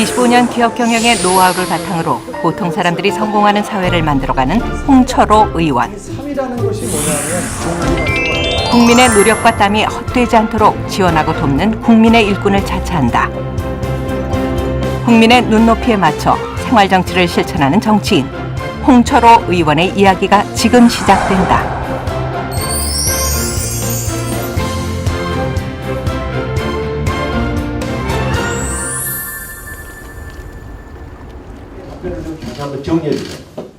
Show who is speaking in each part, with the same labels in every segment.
Speaker 1: 25년 기업 경영의 노하우를 바탕으로 보통 사람들이 성공하는 사회를 만들어가는 홍철호 의원. 국민의 노력과 땀이 헛되지 않도록 지원하고 돕는 국민의 일꾼을 자처한다. 국민의 눈높이에 맞춰 생활정치를 실천하는 정치인 홍철호 의원의 이야기가 지금 시작된다.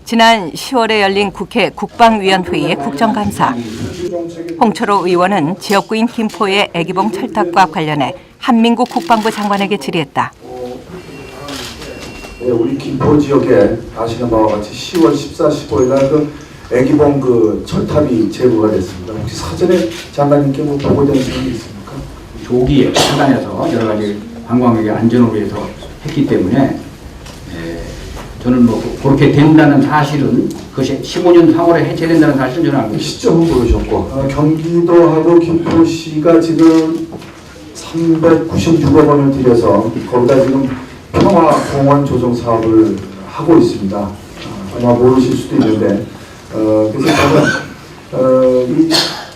Speaker 1: 지난 10월에 열린 국회 국방위원회의 국정감사. 홍철호 의원은 지역구인 김포의 애기봉 철탑과 관련해 한민국 국방부 장관에게 질의했다.
Speaker 2: 네, 우리 김포 지역에 아시는 바와 같이 10월 14, 15일 날 애기봉 철탑이 제거가 됐습니다. 혹시 사전에 장관님께 보고된 점이 있습니까?
Speaker 3: 조기에 차단해서 여러 가지 관광객의 안전을 위해서 했기 때문에 저는 그렇게 된다는 사실은 그것이 15년 4월에 해체된다는 사실은 저는 알고 있습니다.
Speaker 2: 시점은 모르셨고 경기도하고 김포시가 지금 396억 원을 들여서 거기다 지금 평화공원 조성 사업을 하고 있습니다. 아마 모르실 수도 있는데 그래서 저는 이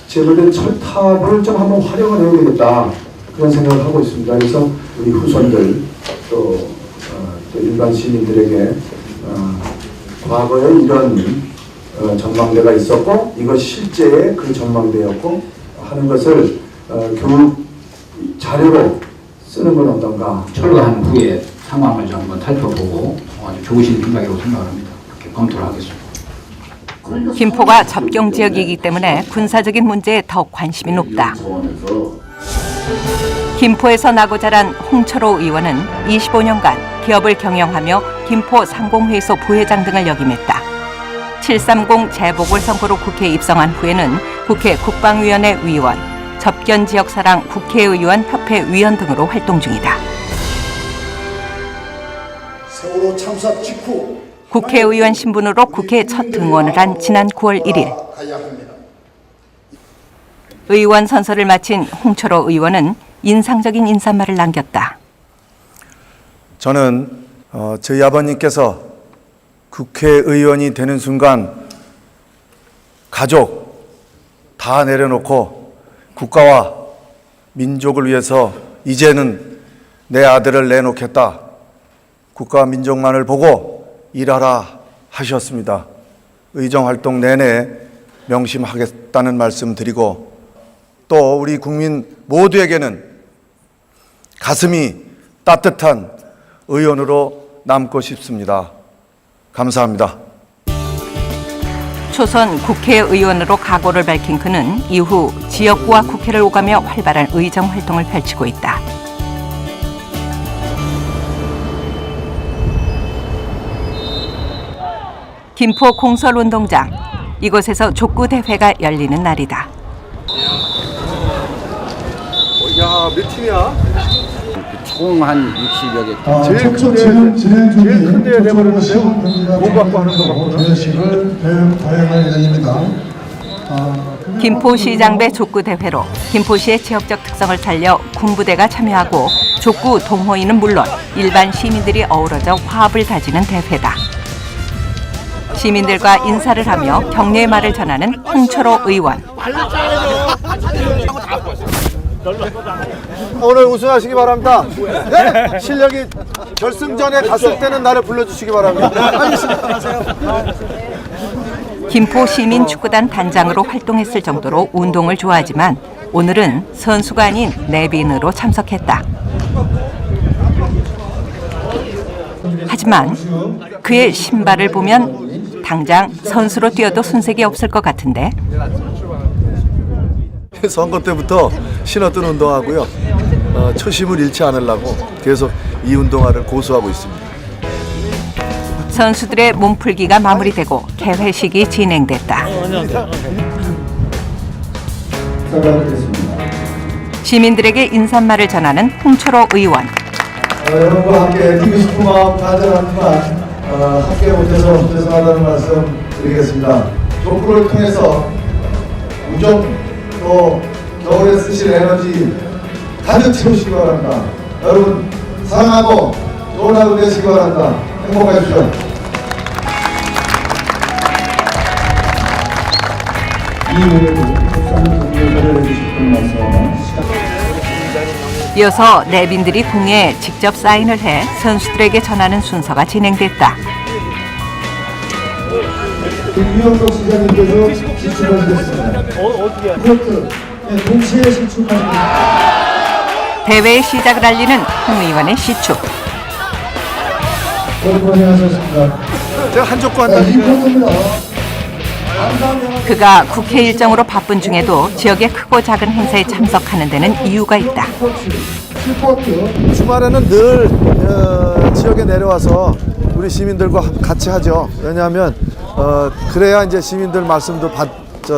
Speaker 2: 제거된 철탑을 좀 한번 활용을 해야 되겠다 그런 생각을 하고 있습니다. 그래서 우리 후손들 또 일반 시민들에게 과거에 이런 전망대가 있었고 이것이 실제의 그 전망대였고 하는 것을 교육 자료로 쓰는 건 어떤가.
Speaker 3: 철거한 후에 상황을 좀 한번 살펴보고 아주 좋으신 생각이라고 생각합니다. 그렇게 검토를 하겠습니다.
Speaker 1: 김포가 접경 지역이기 때문에 군사적인 문제에 더 관심이 높다. 김포에서 나고 자란 홍철호 의원은 25년간 기업을 경영하며 김포 상공회의소 부회장 등을 역임했다. 730 재보궐선거로 국회에 입성한 후에는 국회 국방위원회 위원, 접견지역사랑 국회의원 협회 위원 등으로 활동 중이다.
Speaker 4: 세월호 참사 직후
Speaker 1: 국회의원 신분으로 국회에 첫 등원을 한 지난 9월 1일. 의원 선서를 마친 홍철호 의원은 인상적인 인사말을 남겼다.
Speaker 5: 저는 저희 아버님께서 국회의원이 되는 순간 가족 다 내려놓고 국가와 민족을 위해서 이제는 내 아들을 내놓겠다. 국가와 민족만을 보고 일하라 하셨습니다. 의정활동 내내 명심하겠다는 말씀 드리고 또 우리 국민 모두에게는 가슴이 따뜻한 의원으로 남고 싶습니다. 감사합니다.
Speaker 1: 초선 국회의원으로 각오를 밝힌 그는 이후 지역구와 국회를 오가며 활발한 의정 활동을 펼치고 있다. 김포 공설운동장. 이곳에서 족구 대회가 열리는 날이다.
Speaker 6: 야, 몇 팀이야?
Speaker 3: 총 한 60여 개.
Speaker 6: 제일 큰 데에 내버렸는데 못 갖고 하는 거 같구나.
Speaker 1: 김포시장배 족구 대회로 김포시의 지역적 특성을 살려 군부대가 참여하고 족구 동호인은 물론 일반 시민들이 어우러져 화합을 다지는 대회다. 시민들과 인사를 하며 격려의 말을 전하는 홍철호 의원.
Speaker 6: 오늘 우승하시기 바랍니다. 네? 실력이 결승전에 갔을 때는 나를 불러주시기 바랍니다. 알겠습니다.
Speaker 1: 김포 시민 축구단 단장으로 활동했을 정도로 운동을 좋아하지만 오늘은 선수가 아닌 내빈으로 참석했다. 하지만 그의 신발을 보면 당장 선수로 뛰어도 손색이 없을 것 같은데.
Speaker 5: 선거 때부터 신었던 운동화고요. 초심을 잃지 않으려고 계속 이 운동화를 고수하고 있습니다.
Speaker 1: 선수들의 몸풀기가 마무리되고 개회식이 진행됐다. 시민들에게 인사말을 전하는 홍철호 의원.
Speaker 2: 여러분과 함께 뛰고 싶은 마음 간절하지만 함께 못해서 죄송하다는 말씀 드리겠습니다. 족구를 통해서 우정 또 겨울에 쓰실 에너지 가득 채우시기 바랍니다. 여러분 사랑하고 좋은 하루 되시기 바랍니다. 행복하십시오.
Speaker 1: 이어서 내빈들이 공에 직접 사인을 해 선수들에게 전하는 순서가 진행됐다.
Speaker 2: 유영석 시장님께서 시축하시겠습니다. 어떻게? 동시에 시축하십니다.
Speaker 1: 대회의 시작을 알리는 홍 의원의 시축.
Speaker 2: 고생하셨습니다.
Speaker 6: 제가 한족과
Speaker 2: 자,
Speaker 6: 한다니까.
Speaker 2: 이분입니다.
Speaker 1: 그가 국회 일정으로 바쁜 중에도 지역의 크고 작은 행사에 참석하는 데는 이유가 있다.
Speaker 6: 주말에는 늘 지역에 내려와서 우리 시민들과 같이 하죠. 왜냐하면 그래야 이제 시민들 말씀도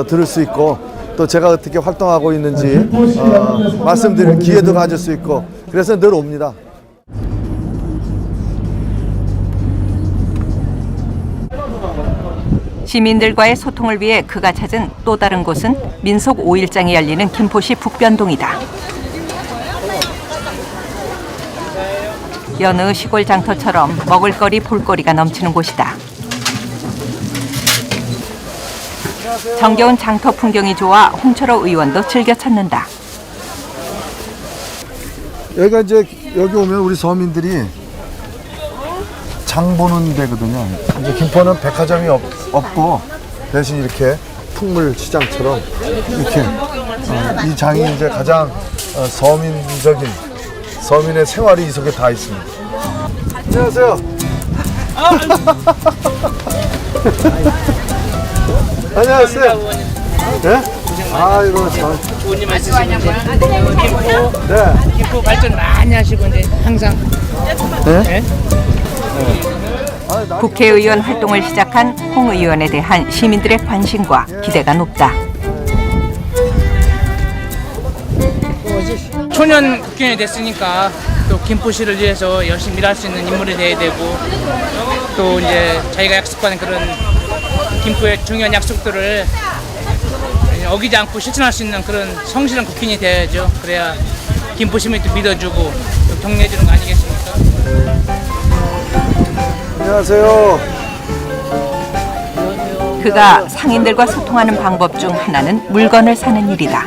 Speaker 6: 들을 수 있고 또 제가 어떻게 활동하고 있는지 말씀드릴 기회도 가질 수 있고 그래서 늘 옵니다.
Speaker 1: 시민들과의 소통을 위해 그가 찾은 또 다른 곳은 민속 5일장이 열리는 김포시 북변동이다. 여느 시골 장터처럼 먹을거리 볼거리가 넘치는 곳이다. 정겨운 장터 풍경이 좋아 홍철호 의원도 즐겨 찾는다.
Speaker 6: 여기가 이제 여기 오면 우리 서민들이 장 보는 데거든요. 이제 김포는 백화점이 없고 대신 이렇게 풍물 시장처럼 이렇게 이 장이 이제 가장 서민적인 서민의 생활이 이 속에 다 있습니다. 안녕하세요. 안녕하세요. 네? 아이고 참.
Speaker 7: 좋은 일 있으시고 이제 김포
Speaker 6: 네.
Speaker 7: 김포 발전 많이 하시고 이제 항상
Speaker 6: 네?
Speaker 1: 국회의원 활동을 시작한 홍 의원에 대한 시민들의 관심과 기대가 높다.
Speaker 7: 초년 국회의원이 됐으니까 또 김포시를 위해서 열심히 일할 수 있는 인물이 돼야 되고 또 이제 자기가 약속하는 그런 김포의 중요한 약속들을 어기지 않고 실천할 수 있는 그런 성실한 국회의원이 돼야죠. 그래야 김포 시민이 또 믿어주고 또 격려해 주는 거 아니겠습니까? 안녕하세요.
Speaker 1: 그가 상인들과 소통하는 방법 중 하나는 물건을 사는 일이다.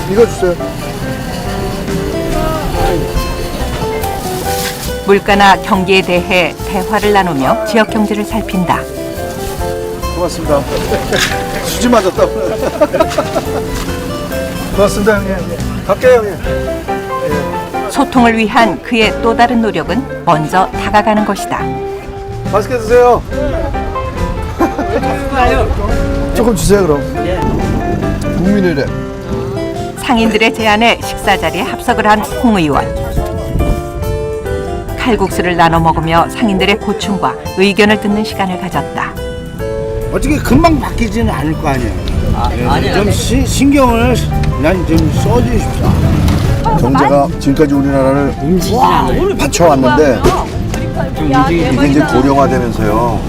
Speaker 6: 이거 주세요.
Speaker 1: 물가나 경기에 대해 대화를 나누며 지역 경제를 살핀다.
Speaker 6: 고맙습니다. 수지 맞았다. 고맙습니다 형님. 갈게요 형님.
Speaker 1: 소통을 위한 그의 또 다른 노력은 먼저 다가가는 것이다.
Speaker 6: 맛있게 드세요. 조금 주세요 그럼. 국민의례.
Speaker 1: 상인들의 제안에 식사 자리에 합석을 한 홍 의원. 칼국수를 나눠 먹으며 상인들의 고충과 의견을 듣는 시간을 가졌다.
Speaker 8: 어떻게 금방 바뀌지는 않을 거 아니에요. 좀 신경을 난 좀 써주십시오.
Speaker 6: 경제가 지금까지 우리나라를 받쳐왔는데 이게 이제 고령화되면서요.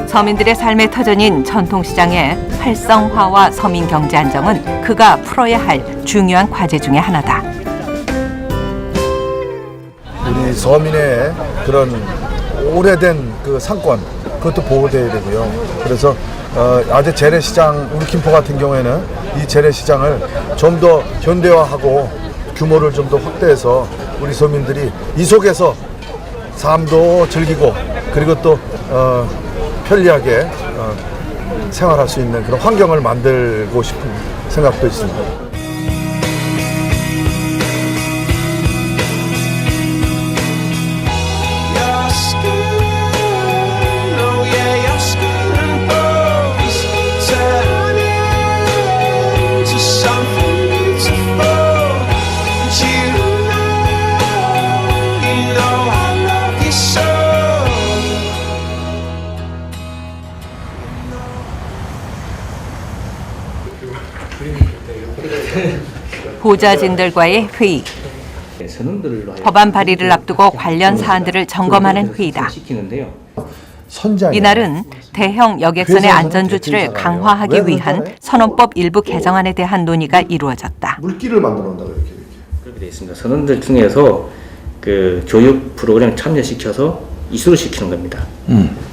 Speaker 1: 서민들의 삶의 터전인 전통시장의 활성화와 서민 경제 안정은 그가 풀어야 할 중요한 과제 중에 하나다.
Speaker 6: 우리 서민의 그런 오래된 그 상권 그것도 보호돼야 되고요. 그래서 아주 재래시장 우리 김포 같은 경우에는 이 재래시장을 좀 더 현대화하고 규모를 좀 더 확대해서 우리 서민들이 이 속에서 삶도 즐기고 그리고 또 편리하게 생활할 수 있는 그런 환경을 만들고 싶은 생각도 있습니다.
Speaker 1: 보좌진들과의 회의. 법안 발의를 앞두고 관련 사안들을 점검하는 회의다. 이날은 대형 여객선의 안전 조치를 강화하기 위한 선원법 일부 개정안에 대한 논의가 이루어졌다.
Speaker 2: 물길을 만들어 놓는다 이렇게.
Speaker 9: 그렇게 되어 있습니다. 선원들 중에서 그 교육 프로그램 참여시켜서 이수를 시키는 겁니다.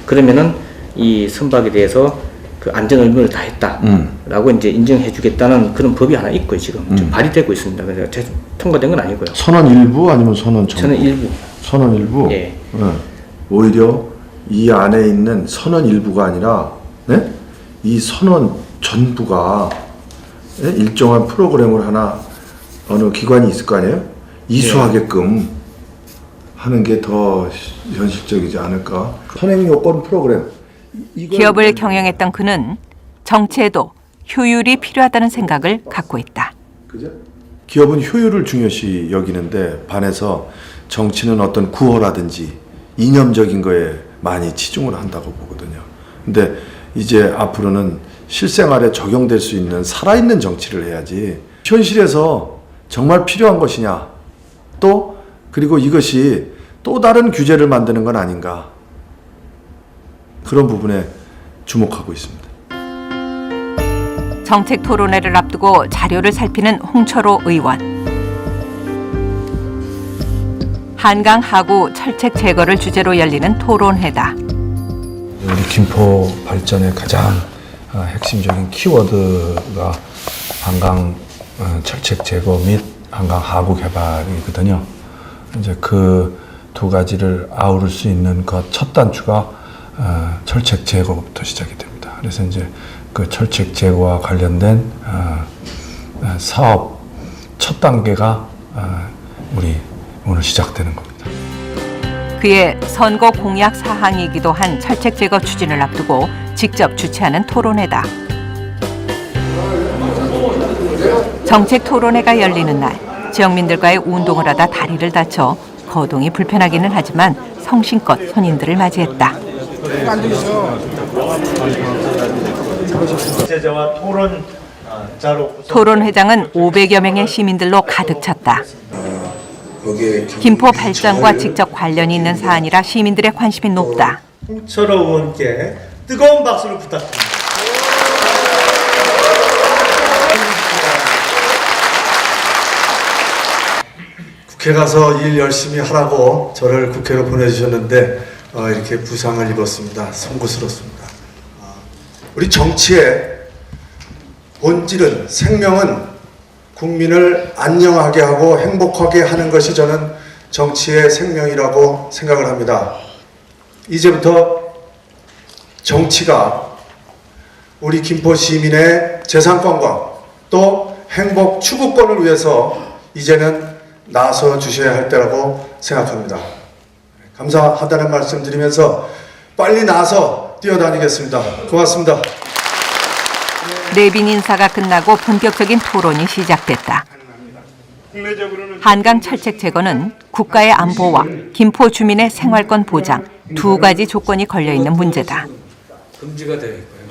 Speaker 9: 그러면은 이 선박에 대해서 그 안전 의무를 다했다라고 이제 인정해주겠다는 그런 법이 하나 있고요. 지금 발의되고 있습니다. 그래서 통과된 건 아니고요.
Speaker 6: 선언 일부 아니면 선언 전부?
Speaker 9: 저는 일부.
Speaker 6: 선언 일부?
Speaker 9: 예.
Speaker 6: 오히려 이 안에 있는 선언 일부가 아니라 네? 이 선언 전부가 예? 일정한 프로그램을 하나 어느 기관이 있을 거 아니에요? 이수하게끔 하는 게 더 현실적이지 않을까? 선행 요건 프로그램.
Speaker 1: 기업을 경영했던 그는 정치에도 효율이 필요하다는 생각을 갖고 있다.
Speaker 6: 그죠? 기업은 효율을 중요시 여기는데 반해서 정치는 어떤 구호라든지 이념적인 거에 많이 치중을 한다고 보거든요. 근데 이제 앞으로는 실생활에 적용될 수 있는 살아있는 정치를 해야지 현실에서 정말 필요한 것이냐 또 그리고 이것이 또 다른 규제를 만드는 건 아닌가 그런 부분에 주목하고 있습니다.
Speaker 1: 정책 토론회를 앞두고 자료를 살피는 홍철호 의원. 한강 하구 철책 제거를 주제로 열리는 토론회다.
Speaker 10: 우리 김포 발전의 가장 핵심적인 키워드가 한강 철책 제거 및 한강 하구 개발이거든요. 이제 그 두 가지를 아우를 수 있는 그 첫 단추가 철책 제거부터 시작이 됩니다. 그래서 이제 그 철책 제거와 관련된 사업 첫 단계가 우리 오늘 시작되는 겁니다.
Speaker 1: 그의 선거 공약 사항이기도 한 철책 제거 추진을 앞두고 직접 주최하는 토론회다. 정책 토론회가 열리는 날 지역민들과의 운동을 하다 다리를 다쳐 거동이 불편하기는 하지만 성심껏 손님들을 맞이했다. 토론회장은 500여 명의 시민들로 가득 찼다. 김포 발전과 직접 관련이 있는 사안이라 시민들의 관심이 높다.
Speaker 11: 홍철호 의원께 뜨거운 박수를 부탁드립니다. 국회 가서 일 열심히 하라고 저를 국회로 보내주셨는데 이렇게 부상을 입었습니다. 송구스럽습니다. 우리 정치의 본질은 생명은 국민을 안녕하게 하고 행복하게 하는 것이 저는 정치의 생명이라고 생각을 합니다. 이제부터 정치가 우리 김포 시민의 재산권과 또 행복 추구권을 위해서 이제는 나서 주셔야 할 때라고 생각합니다. 감사하다는 말씀 드리면서 빨리 나서 뛰어다니겠습니다. 고맙습니다.
Speaker 1: 내빈 인사가 끝나고 본격적인 토론이 시작됐다. 한강 철책 제거는 국가의 안보와 김포 주민의 생활권 보장 두 가지 조건이 걸려있는 문제다.
Speaker 12: 금지가 되어 있고요.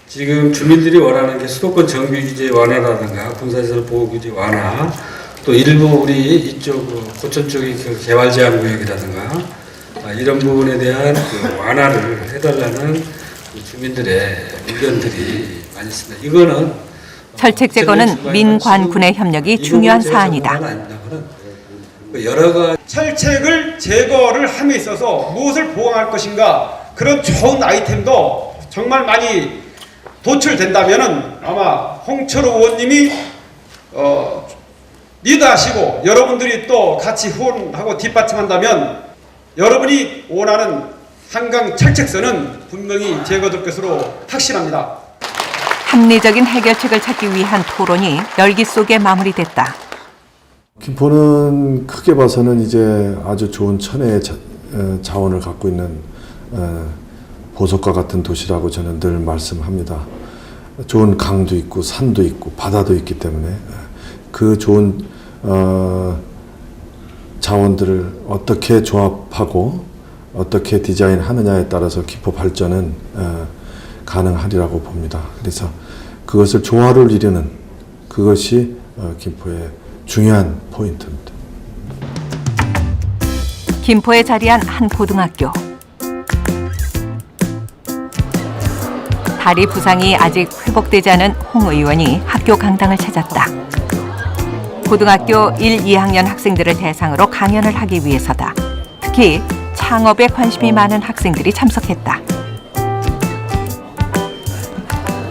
Speaker 12: 지금 주민들이 원하는 게 수도권 정비 규제 완화라든가 군사시설 보호 규제 완화, 또 일부 우리 이쪽 고천 쪽의 그 개발 제한 구역이라든가 이런 부분에 대한 그 완화를 해달라는 주민들의 의견들이 많이 있습니다. 이거는
Speaker 1: 철책 제거는 민관군의 협력이 중요한 사안이다.
Speaker 12: 여러 가지
Speaker 13: 철책을 제거를 함에 있어서 무엇을 보강할 것인가 그런 좋은 아이템도 정말 많이 도출된다면은 아마 홍철호 의원님이 리드하시고 여러분들이 또 같이 후원하고 뒷받침한다면 여러분이 원하는 한강 철책선은 분명히 제거될 것으로 확신합니다.
Speaker 1: 합리적인 해결책을 찾기 위한 토론이 열기 속에 마무리됐다.
Speaker 6: 김포는 크게 봐서는 이제 아주 좋은 천혜의 자원을 갖고 있는 보석과 같은 도시라고 저는 늘 말씀합니다. 좋은 강도 있고 산도 있고 바다도 있기 때문에 그 좋은 자원들을 어떻게 조합하고 어떻게 디자인하느냐에 따라서 김포 발전은 가능하리라고 봅니다. 그래서 그것을 조화를 이루는 그것이 김포의 중요한 포인트입니다.
Speaker 1: 김포에 자리한 한 고등학교. 다리 부상이 아직 회복되지 않은 홍 의원이 학교 강당을 찾았다. 고등학교 1, 2학년 학생들을 대상으로 강연을 하기 위해서다. 특히 창업에 관심이 많은 학생들이 참석했다.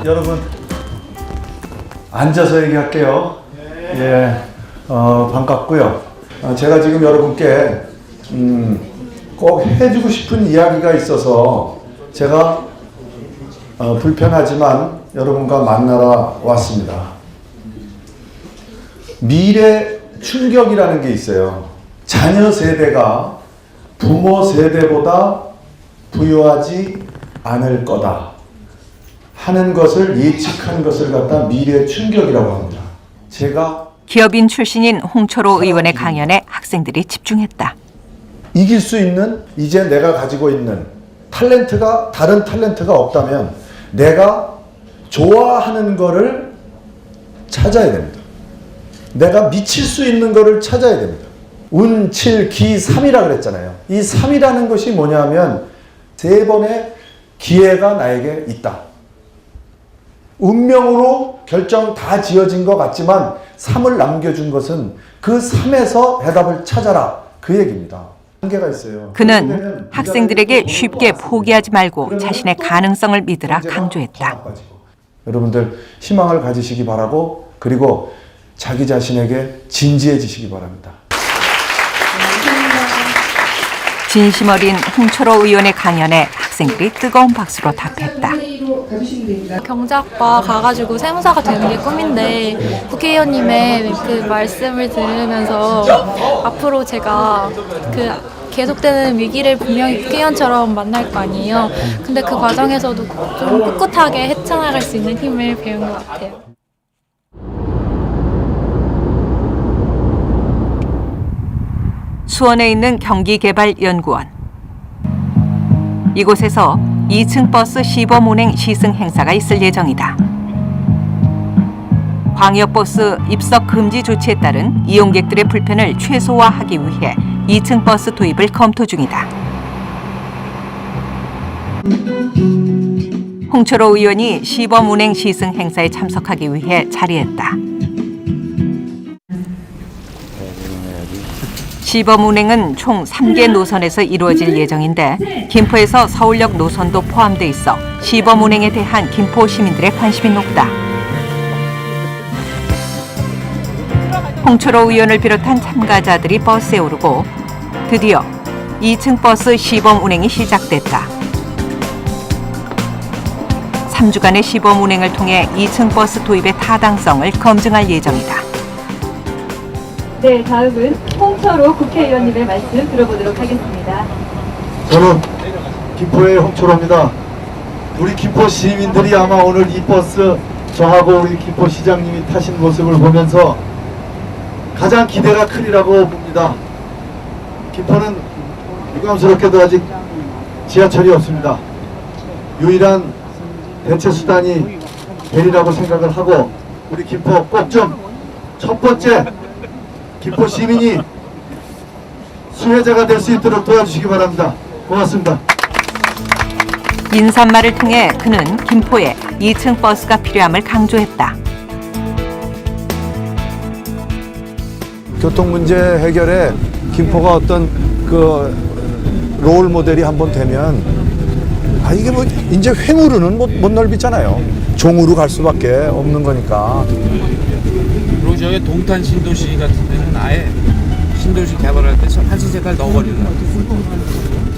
Speaker 5: 여러분 앉아서 얘기할게요. 예, 반갑고요. 제가 지금 여러분께 꼭 해주고 싶은 이야기가 있어서 제가 불편하지만 여러분과 만나러 왔습니다. 미래 충격이라는 게 있어요. 자녀 세대가 부모 세대보다 부유하지 않을 거다 하는 것을 예측한 것을 갖다 미래 충격이라고 합니다. 제가
Speaker 1: 기업인 출신인 홍철호 의원의 강연에 학생들이 집중했다.
Speaker 5: 이길 수 있는 이제 내가 가지고 있는 탤런트가 다른 탤런트가 없다면 내가 좋아하는 거를 찾아야 됩니다. 내가 미칠 수 있는 거를 찾아야 됩니다. 운, 칠, 기, 3이라 그랬잖아요. 이 3이라는 것이 뭐냐면 3번의 기회가 나에게 있다. 운명으로 결정 다 지어진 것 같지만 3을 남겨준 것은 그 3에서 해답을 찾아라. 그 얘기입니다. 한계가 있어요.
Speaker 1: 그는 학생들에게 쉽게 포기하지 말고 자신의 가능성을 믿으라 강조했다.
Speaker 5: 여러분들 희망을 가지시기 바라고 그리고 자기 자신에게 진지해지시기 바랍니다.
Speaker 1: 진심 어린 홍철호 의원의 강연에 학생들이 뜨거운 박수로 답했다.
Speaker 14: 경제학과 가가지고 세무사가 되는 게 꿈인데 국회의원님의 그 말씀을 들으면서 앞으로 제가 그 계속되는 위기를 분명히 국회의원처럼 만날 거 아니에요. 근데 그 과정에서도 좀 꿋꿋하게 헤쳐나갈 수 있는 힘을 배운 것 같아요.
Speaker 1: 수원에 있는 경기개발연구원. 이곳에서 2층 버스 시범 운행 시승 행사가 있을 예정이다. 광역버스 입석 금지 조치에 따른 이용객들의 불편을 최소화하기 위해 2층 버스 도입을 검토 중이다. 홍철호 의원이 시범 운행 시승 행사에 참석하기 위해 자리했다. 시범 운행은 총 3개 노선에서 이루어질 예정인데 김포에서 서울역 노선도 포함돼 있어 시범 운행에 대한 김포 시민들의 관심이 높다. 홍철호 의원을 비롯한 참가자들이 버스에 오르고 드디어 2층 버스 시범 운행이 시작됐다. 3주간의 시범 운행을 통해 2층 버스 도입의 타당성을 검증할 예정이다.
Speaker 15: 네, 다음은 홍철호 국회의원님의 말씀 들어보도록 하겠습니다.
Speaker 2: 저는 김포의 홍철호입니다. 우리 김포 시민들이 아마 오늘 이 버스 저하고 우리 김포 시장님이 타신 모습을 보면서 가장 기대가 크리라고 봅니다. 김포는 유감스럽게도 아직 지하철이 없습니다. 유일한 대체 수단이 되리라고 생각을 하고 우리 김포 꼭 좀 첫 번째 김포 시민이 수혜자가 될 수 있도록 도와주시기 바랍니다. 고맙습니다.
Speaker 1: 인사말을 통해 그는 김포에 2층 버스가 필요함을 강조했다.
Speaker 5: 교통 문제 해결에 김포가 어떤 그 롤 모델이 한번 되면 이게 뭐 이제 횡으로는 못 넓히잖아요. 종으로 갈 수밖에 없는 거니까.
Speaker 16: 그리고 저희 동탄 신도시 같은 데는 아예 신도시 개발할 때 한신 색깔 넣어버리는 거예요.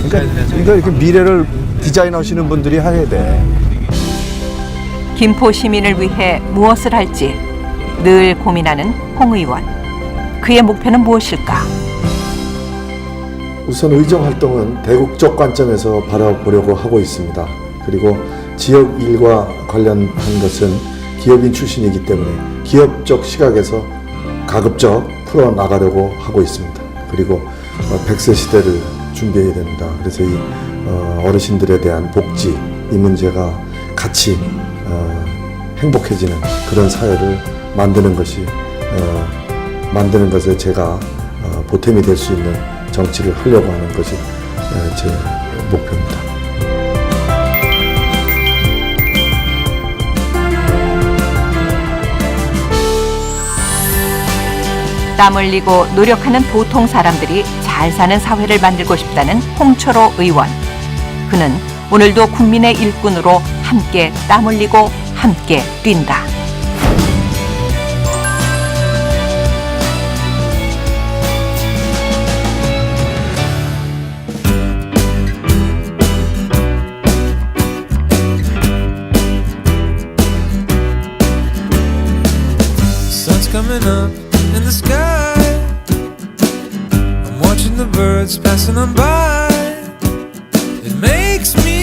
Speaker 5: 그러니까 이렇게 미래를 디자인하시는 분들이 해야 돼.
Speaker 1: 김포 시민을 위해 무엇을 할지 늘 고민하는 홍 의원. 그의 목표는 무엇일까?
Speaker 2: 우선 의정 활동은 대국적 관점에서 바라보려고 하고 있습니다. 그리고 지역 일과 관련한 것은 기업인 출신이기 때문에 기업적 시각에서 가급적 풀어나가려고 하고 있습니다. 그리고 100세 시대를 준비해야 됩니다. 그래서 이 어르신들에 대한 복지, 이 문제가 같이 행복해지는 그런 사회를 만드는 것에 제가 보탬이 될 수 있는 정치를 하려고 하는 것이 제 목표입니다.
Speaker 1: 땀 흘리고 노력하는 보통 사람들이 잘 사는 사회를 만들고 싶다는 홍철호 의원. 그는 오늘도 국민의 일꾼으로 함께 땀 흘리고 함께 뛴다.
Speaker 17: Coming up in the sky, I'm watching the birds passing on by. It makes me